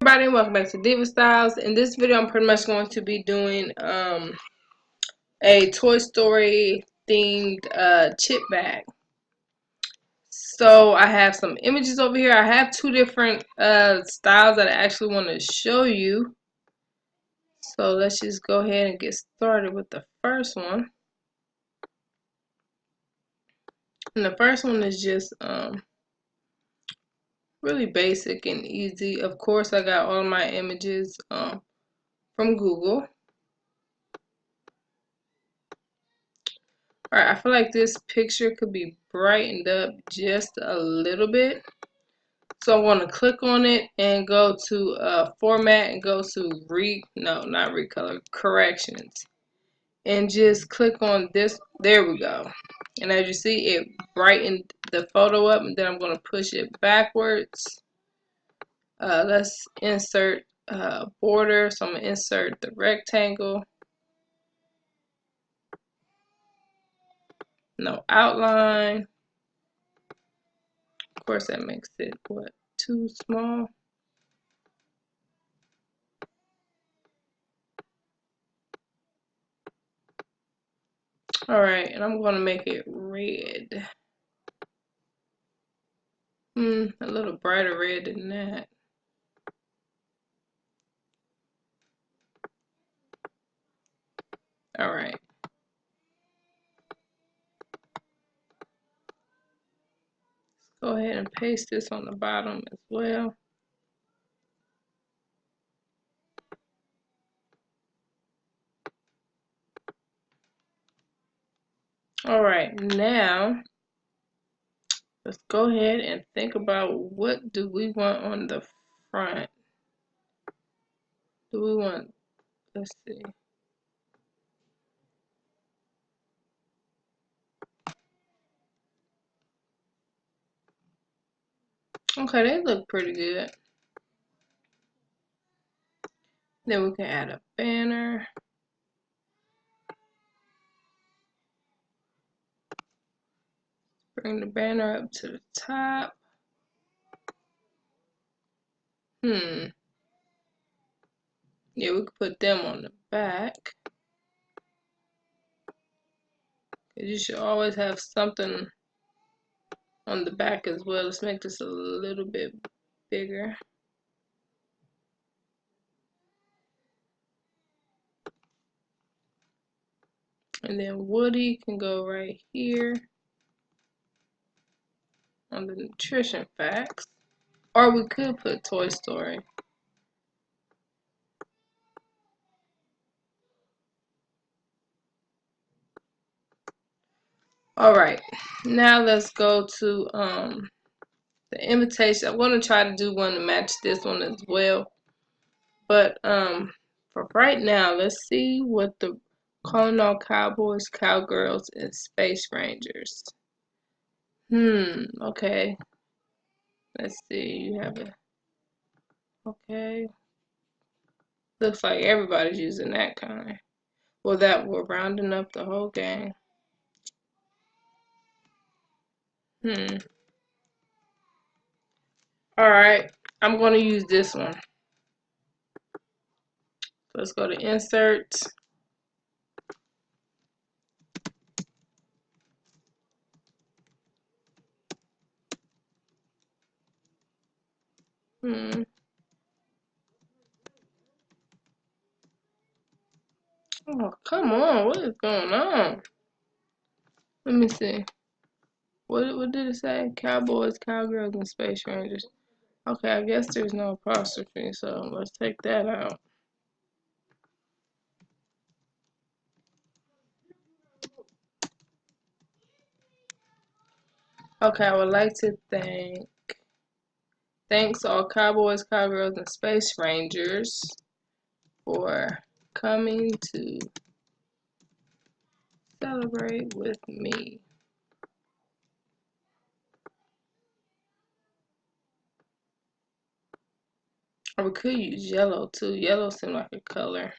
Everybody, welcome back to Diva Styles. In this video, I'm pretty much going to be doing a Toy Story themed chip bag. So I have some images over here. I have two different styles that I actually want to show you. So let's just go ahead and get started with the first one. And the first one is just really basic and easy. Of course, I got all my images from Google. Alright, I feel like this picture could be brightened up just a little bit. So I'm going to click on it and go to format and go to not recolor, corrections. And just click on this. There we go. And as you see, it brightened the photo up, and then I'm going to push it backwards. Let's insert border. So I'm going to insert the rectangle. No outline. Of course, that makes it, what, too small? Alright, and I'm going to make it red. A little brighter red than that. Alright. Go ahead and paste this on the bottom as well. Alright, now let's go ahead and think about what do we want on the front. Do we want, let's see. Okay, they look pretty good. Then we can add a banner. Bring the banner up to the top. Yeah, we could put them on the back. You should always have something on the back as well. Let's make this a little bit bigger. And then Woody can go right here on the nutrition facts. Or we could put Toy Story. Alright, now let's go to the invitation. I'm going to try to do one to match this one as well. But for right now, let's see what the calling all cowboys, cowgirls, and space rangers. Okay. Let's see. You have a okay. Looks like everybody's using that kind. Well, that we're rounding up the whole gang. Alright, I'm going to use this one. Let's go to insert. Oh, come on. What is going on? Let me see. What did it say? Cowboys, cowgirls, and space rangers. Okay, I guess there's no apostrophe, so let's take that out. Okay, I would like to thanks all cowboys, cowgirls, and space rangers for coming to celebrate with me. Or we could use yellow too. Yellow seems like a color.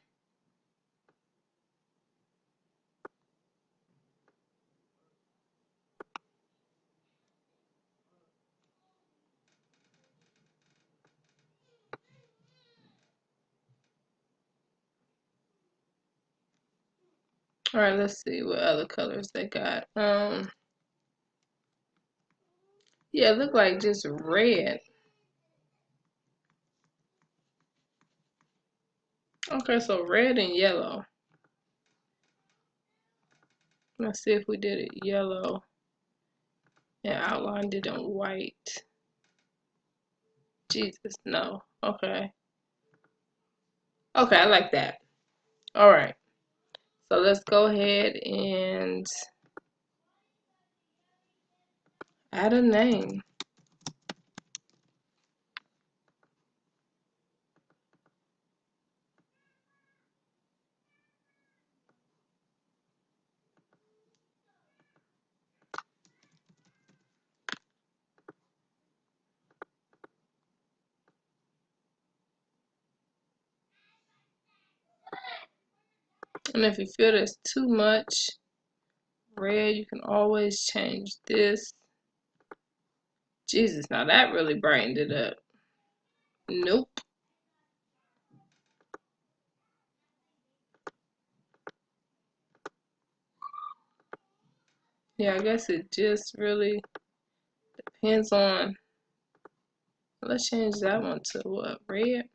All right, let's see what other colors they got. Yeah, it look like just red. Okay, so red and yellow. Let's see if we did it yellow and outlined it in white. Jesus, no. Okay. Okay, I like that. All right. So let's go ahead and add a name. And if you feel there's too much red, you can always change this. Jesus, now that really brightened it up. Nope. Yeah, I guess it just really depends on. Let's change that one to what? Red?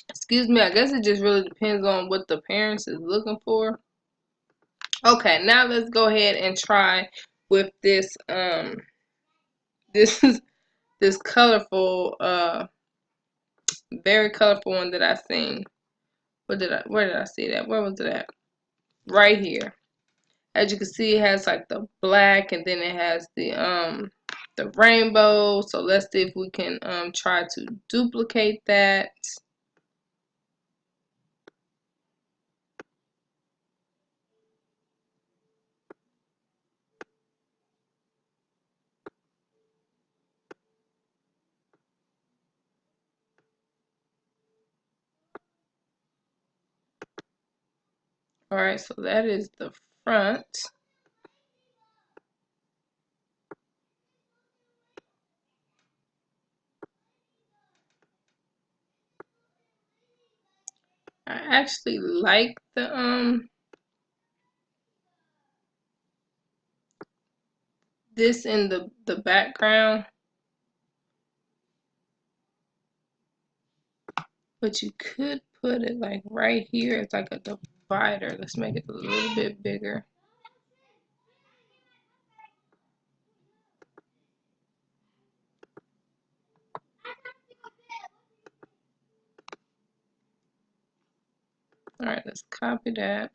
Excuse me, I guess it just really depends on what the parents is looking for. Okay, now let's go ahead and try with this this this colorful very colorful one that I seen. Where did I see that? Where was it at? Right here. As you can see, it has like the black and then it has the rainbow. So let's see if we can try to duplicate that. Alright, so that is the front. I actually like the this in the background, but you could put it like right here. It's like a divider. Let's make it a little bit bigger. Alright, let's copy that.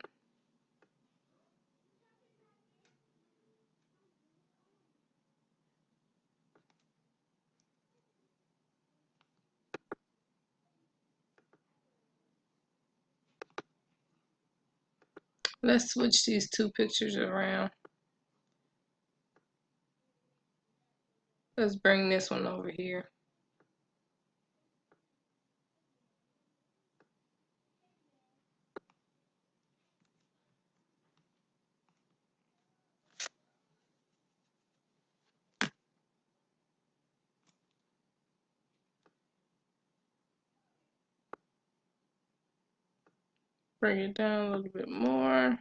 Let's switch these two pictures around. Let's bring this one over here. Bring it down a little bit more.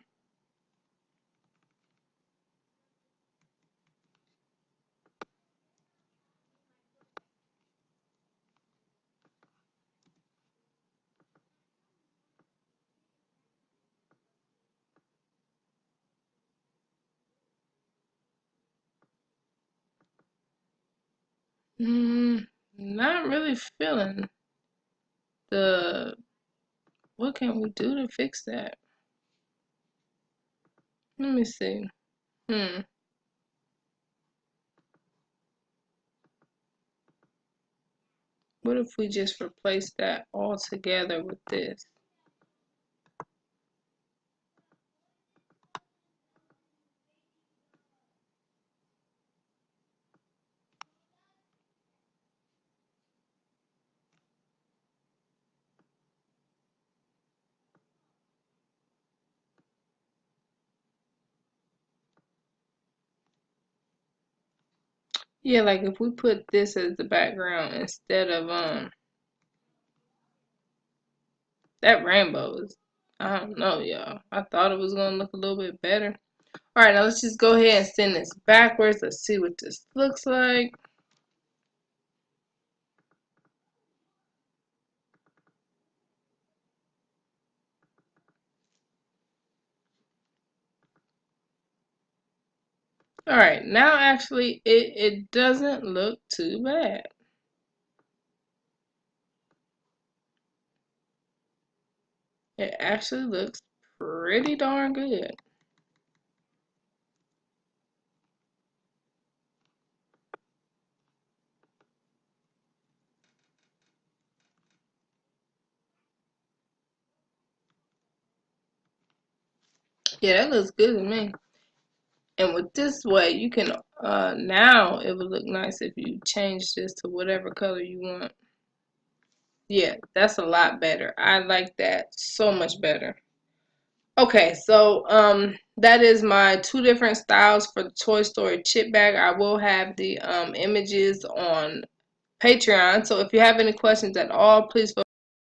Not really feeling the. What can we do to fix that? Let me see. What if we just replace that all together with this? Yeah, like if we put this as the background instead of That rainbow is, I don't know, y'all. I thought it was going to look a little bit better. Alright, now let's just go ahead and send this backwards. Let's see what this looks like. Alright, now actually it doesn't look too bad. It actually looks pretty darn good. Yeah, that looks good to me. And with this way, you can, now it would look nice if you change this to whatever color you want. Yeah, that's a lot better. I like that so much better. Okay, so that is my two different styles for the Toy Story chip bag. I will have the images on Patreon. So if you have any questions at all, please feel